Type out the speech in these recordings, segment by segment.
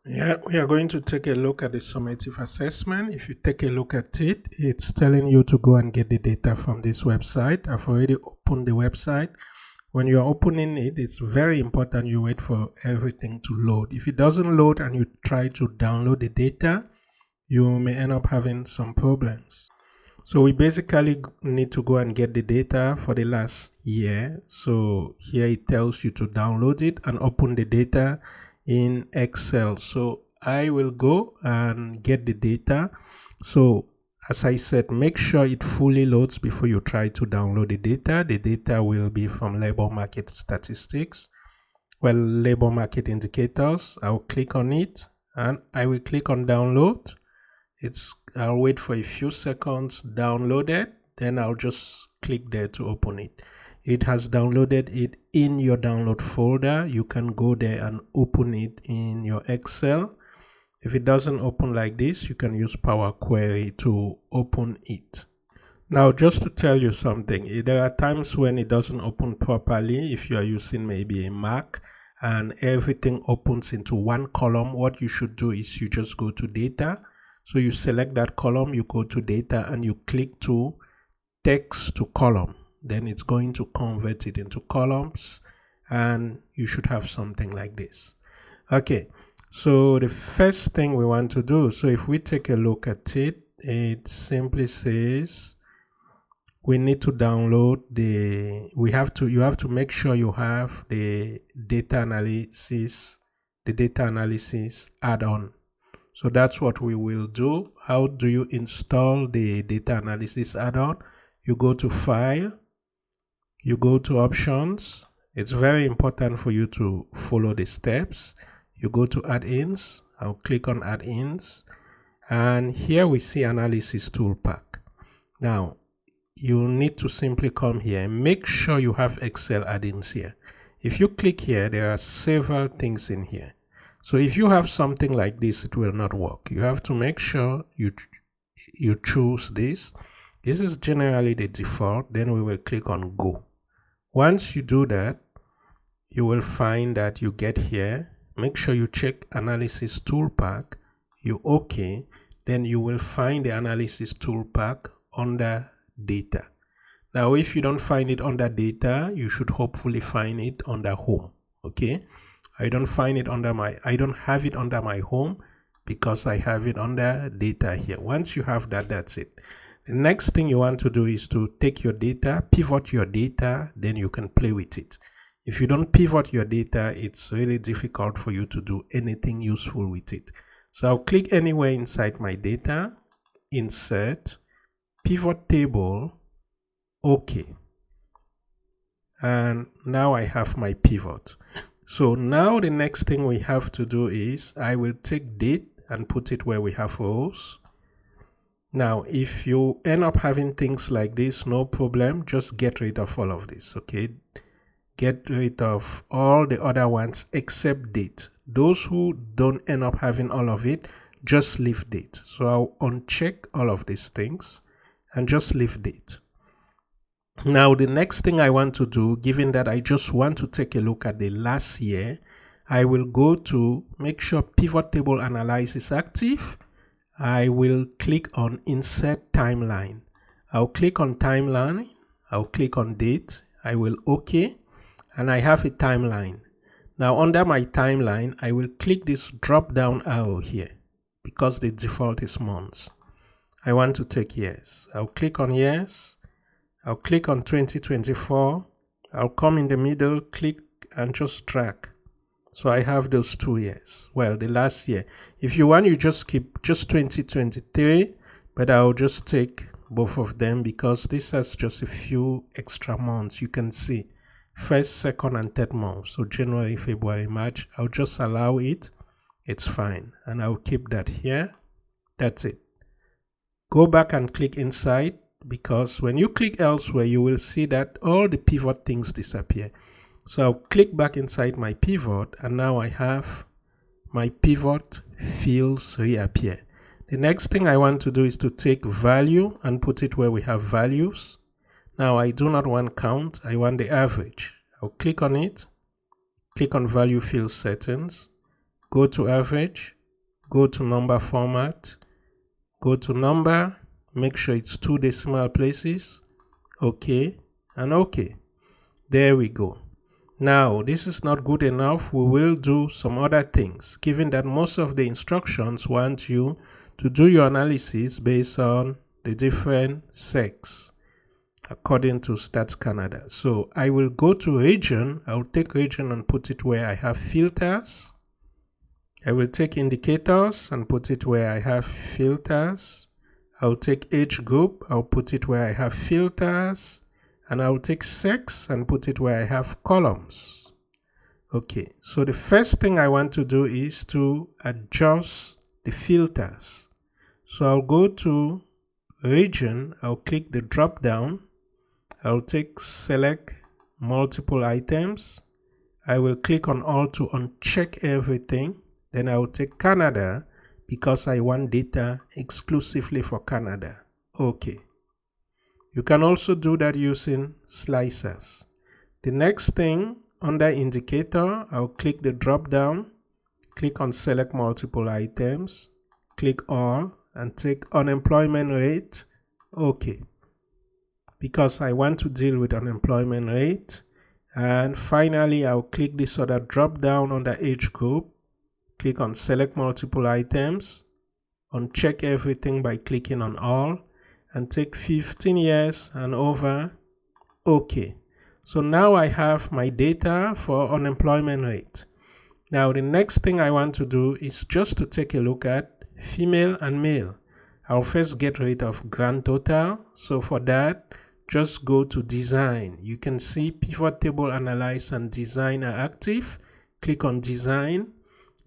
Yeah, we are going to take a look at the summative assessment. If you take a look at it, it's telling you to go and get the data from this website. I've already opened the website. When you are opening it, it's very important you wait for everything to load. If it doesn't load and you try to download the data, you may end up having some problems. So we basically need to go and get the data for the last year. So here it tells you to download it and open the data in Excel. So I will go and get the data. So as I said, make sure it fully loads before you try to download the data. The data will be from labor market statistics. Well, labor market indicators. I'll click on it and I will click on download. I'll wait for a few seconds, download it, then I'll just click there to open it. It has downloaded it in your download folder. You can go there and open it in your Excel. If it doesn't open like this, you can use Power Query to open it. Now, just to tell you something, there are times when it doesn't open properly. If you are using maybe a Mac and everything opens into one column, what you should do is you just go to data. So you select that column, you go to data and you click to text to column. Then it's going to convert it into columns and you should have something like this. Okay, so the first thing we want to do, so if we take a look at it, it simply says we need to download you have to make sure you have the data analysis add-on. So that's what we will do. How do you install the data analysis add-on? You go to File, you go to Options. It's very important for you to follow the steps. You go to Add-ins. I'll click on Add-ins. And here we see Analysis Toolpack. Now, you need to simply come here and make sure you have Excel add-ins here. If you click here, there are several things in here. So if you have something like this, it will not work. You have to make sure you choose this. This is generally the default. Then we will click on Go. Once you do that, you will find that you get here. Make sure you check Analysis Toolpack. You OK. Then you will find the Analysis Toolpack under Data. Now, if you don't find it under Data, you should hopefully find it under Home. Okay. I don't have it under my home because I have it under data here. Once you have that, that's it. The next thing you want to do is to take your data, pivot your data, then you can play with it. If you don't pivot your data, it's really difficult for you to do anything useful with it. So I'll click anywhere inside my data, Insert, Pivot Table, OK. And now I have my pivot. So now the next thing we have to do is I will take date and put it where we have rows. Now, if you end up having things like this, no problem, just get rid of all of this, okay? Get rid of all the other ones except date. Those who don't end up having all of it, just leave date. So I'll uncheck all of these things and just leave date. Now, the next thing I want to do, given that I just want to take a look at the last year, I will go to make sure Pivot Table Analyze is active. I will click on Insert Timeline. I'll click on Timeline. I'll click on Date. I will OK. And I have a timeline. Now, under my timeline, I will click this drop-down arrow here because the default is months. I want to take years. I'll click on years. I'll click on 2024. I'll come in the middle, click and just drag. So I have those 2 years. Well, the last year. If you want, you just keep just 2023, but I'll just take both of them because this has just a few extra months. You can see first, second, and third month. So January, February, March. I'll just allow it. It's fine. And I'll keep that here. That's it. Go back and click inside. Because when you click elsewhere, you will see that all the pivot things disappear. So I'll click back inside my pivot and now I have my pivot fields reappear. The next thing I want to do is to take value and put it where we have values. Now I do not want count, I want the average. I'll click on it, click on value field settings, go to average, go to number format, go to number, make sure it's 2 decimal places, okay, and okay. There we go. Now, this is not good enough. We will do some other things, given that most of the instructions want you to do your analysis based on the different sex according to Stats Canada. So I will go to region. I'll take region and put it where I have filters. I will take indicators and put it where I have filters. I'll take age group. I'll put it where I have filters. And I'll take sex and put it where I have columns. Okay, so the first thing I want to do is to adjust the filters. So I'll go to region, I'll click the drop down, I'll take select multiple items, I will click on all to uncheck everything, then I'll take Canada because I want data exclusively for Canada. Okay. You can also do that using slicers. The next thing, under indicator, I'll click the drop down, click on select multiple items, click all, and take unemployment rate. Okay. Because I want to deal with unemployment rate. And finally, I'll click this other drop down under age group, click on select multiple items, uncheck everything by clicking on all, and take 15 years and over. Okay. So now I have my data for unemployment rate. Now the next thing I want to do is just to take a look at female and male. I'll first get rid of grand total. So for that, just go to design. You can see pivot table analyze and design are active. Click on design.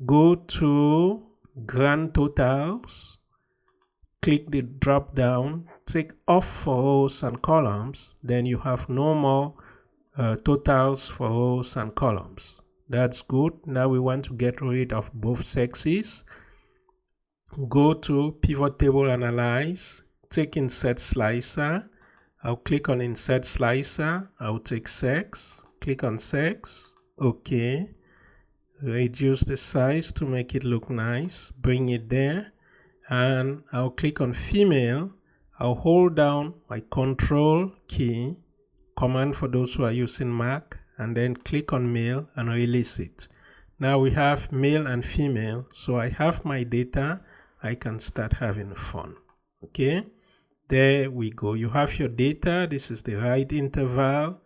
Go to grand totals. Click the drop down, take off for rows and columns, then you have no more totals for rows and columns. That's good. Now we want to get rid of both sexes. Go to pivot table analyze, take insert slicer. I'll click on insert slicer. I'll take sex, click on sex. Okay. Reduce the size to make it look nice. Bring it there. And I'll click on female. I'll hold down my control key, command for those who are using Mac, and then click on male and release it. Now we have male and female, so I have my data. I can start having fun. Okay, there we go. You have your data. This is the right interval,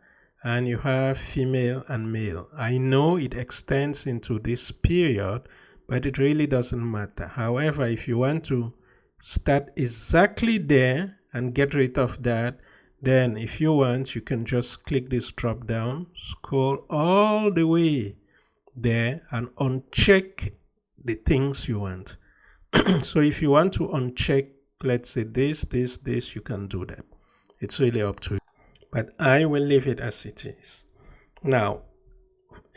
and you have female and male. I know it extends into this period, but it really doesn't matter. However, if you want to start exactly there and get rid of that, then if you want, you can just click this drop down, scroll all the way there and uncheck the things you want. So if you want to uncheck, let's say this, you can do that. It's really up to you. But I will leave it as it is. Now,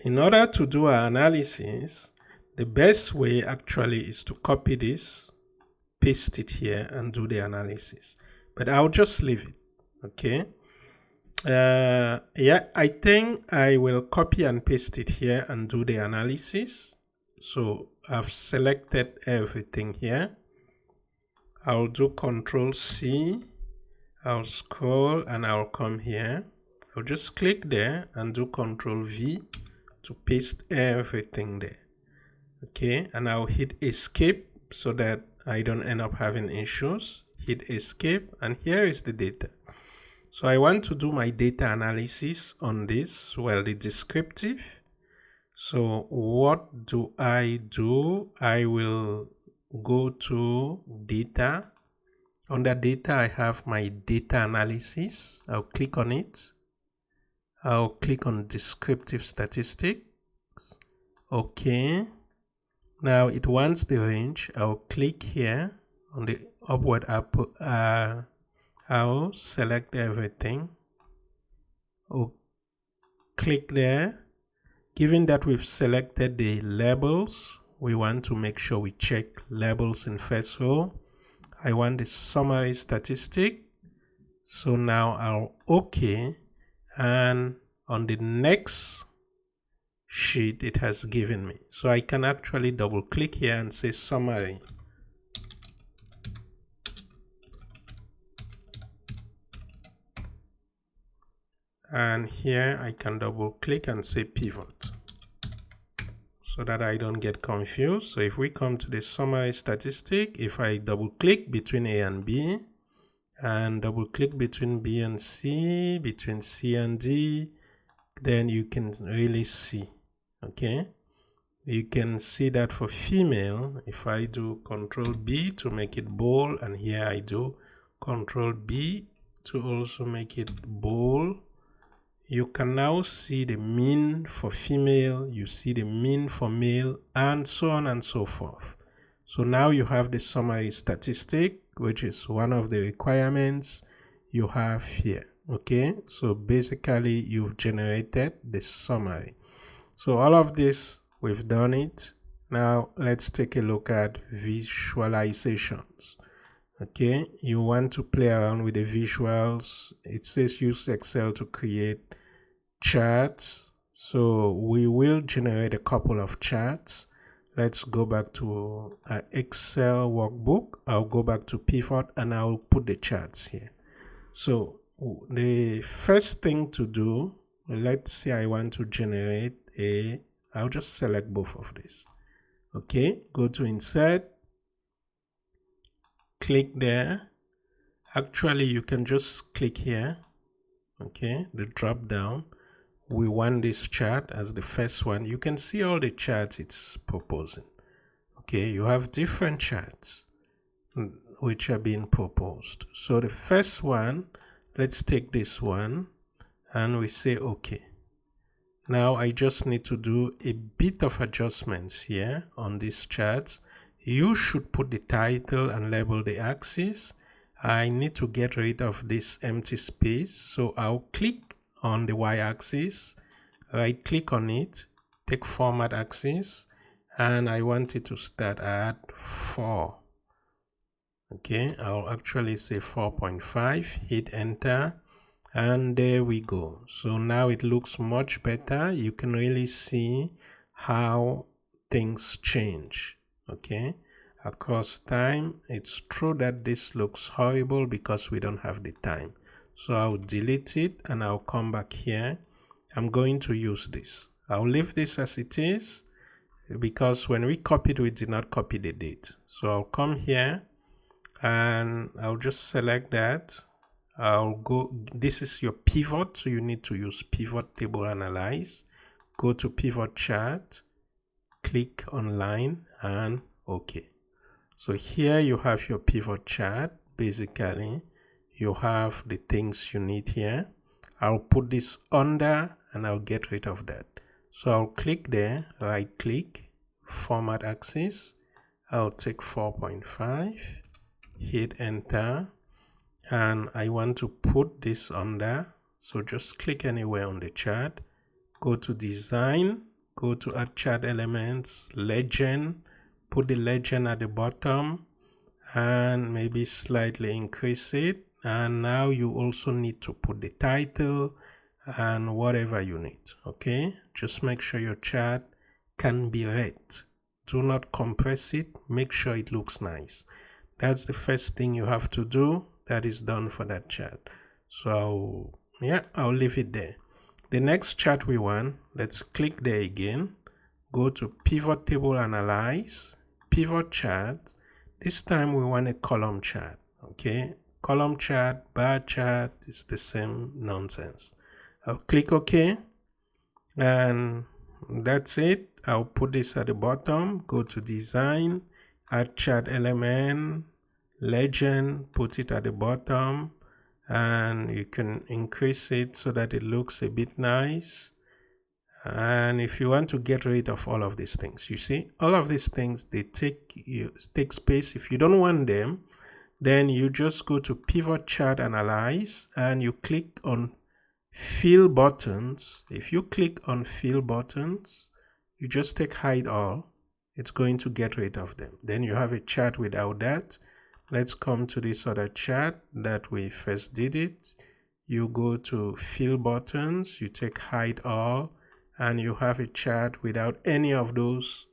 in order to do our analysis, the best way actually is to copy this, paste it here, and do the analysis. But I'll just leave it, okay? Yeah, I think I will copy and paste it here and do the analysis. So I've selected everything here. I'll do Control C. I'll scroll and I'll come here. I'll just click there and do Control V to paste everything there. Okay, and I'll hit escape so that I don't end up having issues. Hit escape, and here is the data. So I want to do my data analysis on this, well, the descriptive. So what do? I will go to data. Under data, I have my data analysis. I'll click on it. I'll click on descriptive statistics. Okay. Now it wants the range. I'll click here on the upward arrow. I'll select everything. I'll click there. Given that we've selected the labels, we want to make sure we check labels in first row. I want the summary statistic. So now I'll OK. And on the next sheet it has given me. So I can actually double click here and say summary. And here I can double click and say pivot so that I don't get confused. So if we come to the summary statistic, if I double click between A and B and double click between B and C, between C and D, then you can really see, okay? You can see that for female, if I do Control B to make it bold, and here I do Control B to also make it bold, you can now see the mean for female, you see the mean for male, and so on and so forth. So now you have the summary statistic, which is one of the requirements you have here. Okay, so basically you've generated the summary. So all of this, we've done it. Now let's take a look at visualizations. Okay, you want to play around with the visuals. It says use Excel to create charts. So we will generate a couple of charts. Let's go back to our Excel workbook. I'll go back to pivot and I'll put the charts here. So the first thing to do, let's say I want to generate I'll just select both of these. Okay, go to insert, click there. Actually, you can just click here. Okay, the drop down. We want this chart as the first one. You can see all the charts it's proposing. Okay, you have different charts which are being proposed. So the first one, let's take this one and we say okay. Now I just need to do a bit of adjustments here on these charts. You should put the title and label the axis. I need to get rid of this empty space, so I'll click on the y-axis, right click on it, take format axis, and I want it to start at 4. Okay, I'll actually say 4.5, hit enter, and there we go. So now it looks much better. You can really see how things change, okay, across time. It's true that this looks horrible because we don't have the time. So I'll delete it and I'll come back here. I'm going to use this. I'll leave this as it is because when we copied, we did not copy the date. So I'll come here and I'll just select that. I'll go, this is your pivot, so you need to use pivot table analyze. Go to pivot chart, click on line and okay. So here you have your pivot chart. Basically, you have the things you need here. I'll put this under and I'll get rid of that. So I'll click there, right click, format axis. I'll take 4.5, hit enter, and I want to put this under. So just click anywhere on the chart, go to design, go to add chart elements, legend, put the legend at the bottom and maybe slightly increase it. And now you also need to put the title and whatever you need. Okay, just make sure your chart can be read. Do not compress it, make sure it looks nice. That's the first thing you have to do. That is done for that chart. So yeah, I'll leave it there. The next chart we want, let's click there again, go to pivot table analyze, pivot chart. This time we want a column chart. Okay, column chart, bar chart is the same nonsense. I'll click OK and that's it. I'll put this at the bottom, go to design, add chart element, legend, put it at the bottom, and you can increase it so that it looks a bit nice. And if you want to get rid of all of these things, you see all of these things, they take space. If you don't want them, then you just go to pivot chart analyze and you click on fill buttons. If you click on fill buttons, you just take hide all, it's going to get rid of them. Then you have a chart without that. Let's come to this other chart that we first did it. You go to fill buttons, you take hide all, and you have a chart without any of those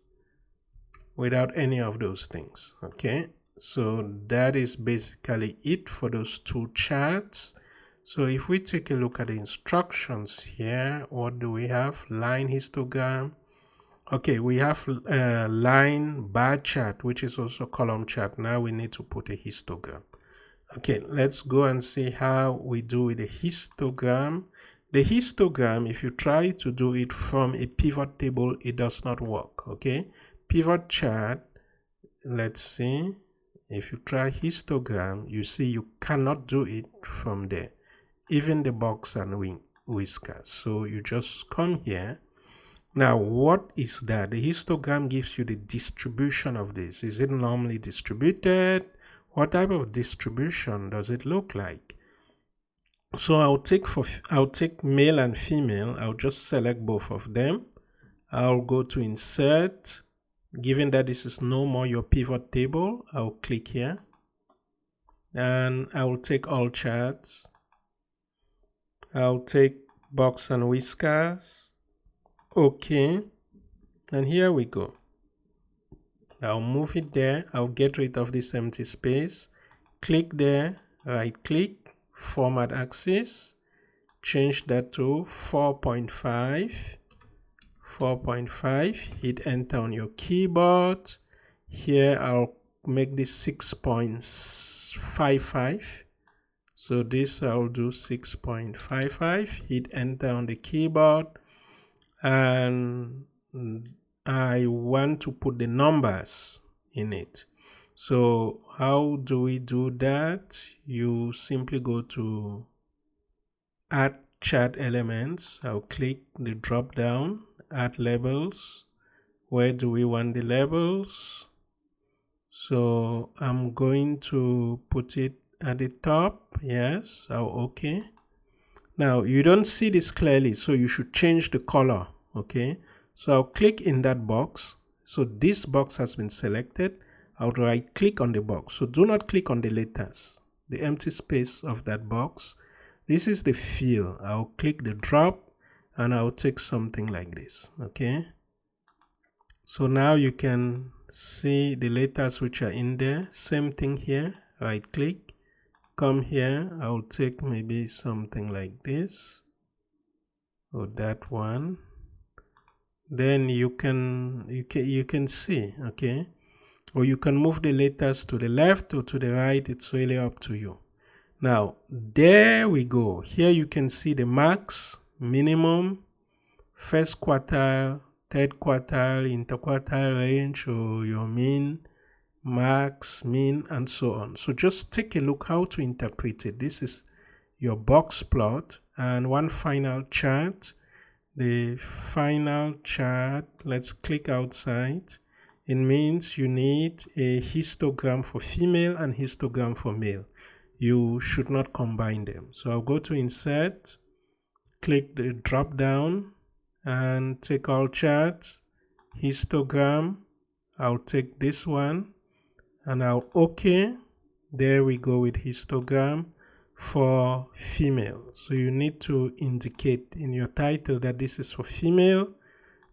things. Okay, so that is basically it for those two charts. So if we take a look at the instructions here, what do we have? Line histogram. Okay, we have line bar chart, which is also column chart. Now we need to put a histogram. Okay, let's go and see how we do with the histogram. The histogram, if you try to do it from a pivot table, it does not work. Okay, pivot chart, let's see. If you try histogram, you see you cannot do it from there, even the box and whiskers. So you just come here. Now, what is that? The histogram gives you the distribution of this. Is it normally distributed? What type of distribution does it look like? So I'll take male and female. I'll just select both of them. I'll go to insert. Given that this is no more your pivot table, I'll click here and I will take all charts. I'll take box and whiskers. Okay, and here we go. I'll move it there. I'll get rid of this empty space. Click there, right click, format axis, change that to 4.5. 4.5, hit enter on your keyboard. Here I'll make this 6.55. So this I'll do 6.55, hit enter on the keyboard, and I want to put the numbers in it. So how do we do that? You simply go to add chart elements. I'll click the drop down, add labels. Where do we want the labels? So I'm going to put it at the top. Yes, okay. Now you don't see this clearly, so you should change the color. Okay, so I'll click in that box. So this box has been selected. I'll right click on the box. So do not click on the letters, the empty space of that box. This is the fill. I'll click the drop and I'll take something like this. Okay, so now you can see the letters which are in there. Same thing here, right click, come here. I'll take maybe something like this or that one. Then you can see, okay, or you can move the letters to the left or to the right. It's really up to you. Now there we go. Here you can see the max, minimum, first quartile, third quartile, interquartile range, or your mean, max, mean, and so on. So just take a look how to interpret it. This is your box plot. And one final chart. The final chart, let's click outside. It means you need a histogram for female and histogram for male. You should not combine them. So I'll go to insert, click the drop down and take all charts, histogram. I'll take this one and I'll okay. There we go with histogram for female. So you need to indicate in your title that this is for female.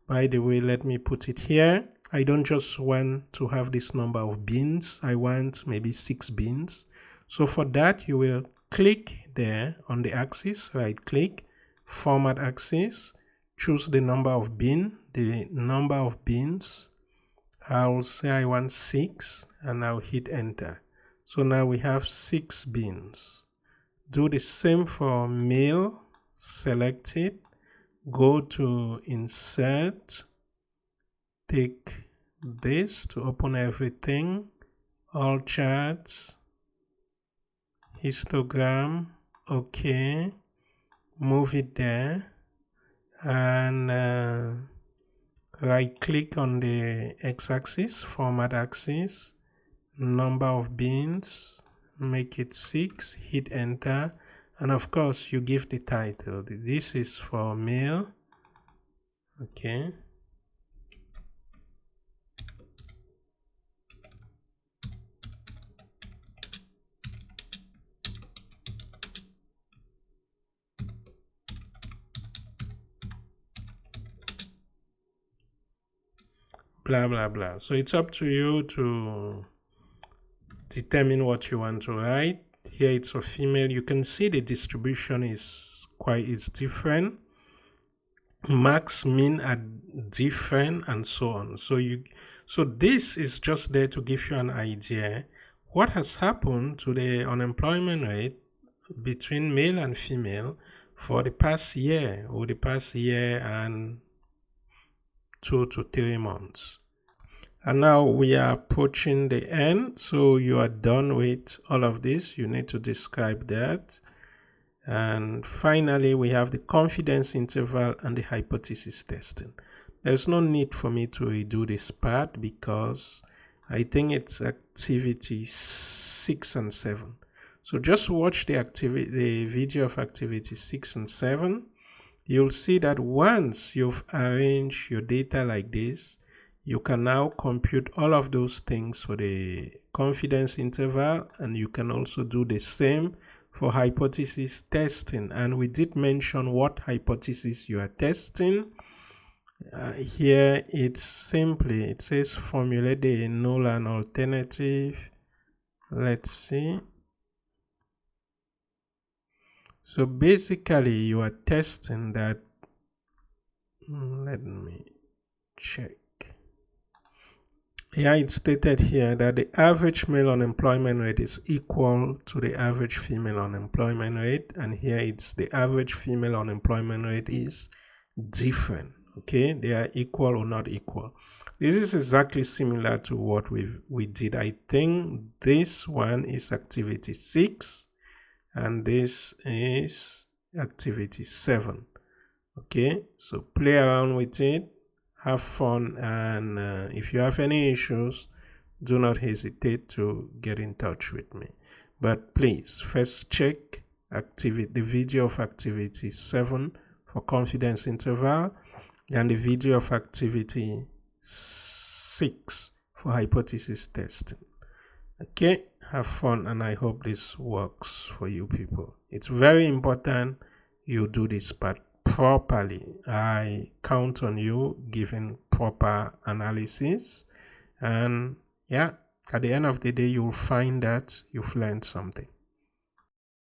By the way, let me put it here. I don't just want to have this number of bins. I want maybe 6 bins. So for that, you will click there on the axis, right click, format axis, choose the number of bin, the number of bins. I'll say I want 6 and I'll hit enter. So now we have 6 bins. Do the same for male, select it, go to insert, take this to open everything, all charts, histogram, okay, move it there, and right click on the x-axis, format axis, number of bins, make it 6, hit enter, and of course you give the title. This is for male, okay. blah blah blah. So it's up to you to determine what you want to write. Here it's for female. You can see the distribution is different. Max, mean are different, and so on. So this is just there to give you an idea what has happened to the unemployment rate between male and female for the past year, or the past year and 2 to 3 months. And now we are approaching the end, so you are done with all of this. You need to describe that. And finally, we have the confidence interval and the hypothesis testing. There's no need for me to redo this part because I think it's activity 6 and 7. So just watch the video of activity 6 and 7. You'll see that once you've arranged your data like this, you can now compute all of those things for the confidence interval, and you can also do the same for hypothesis testing. And we did mention what hypothesis you are testing. Here it says formulate the null and alternative. Let's see. So basically you are testing that, let me check. Yeah, it's stated here that the average male unemployment rate is equal to the average female unemployment rate, and here it's the average female unemployment rate is different. Okay, they are equal or not equal. This is exactly similar to what we did. I think this one is activity 6 and this is activity 7. Okay, so play around with it, have fun, and if you have any issues, do not hesitate to get in touch with me. But please first check the video of activity 7 for confidence interval and the video of activity 6 for hypothesis testing. Okay, have fun, and I hope this works for you people. It's very important you do this part properly. I count on you giving proper analysis, and yeah, at the end of the day, you'll find that you've learned something.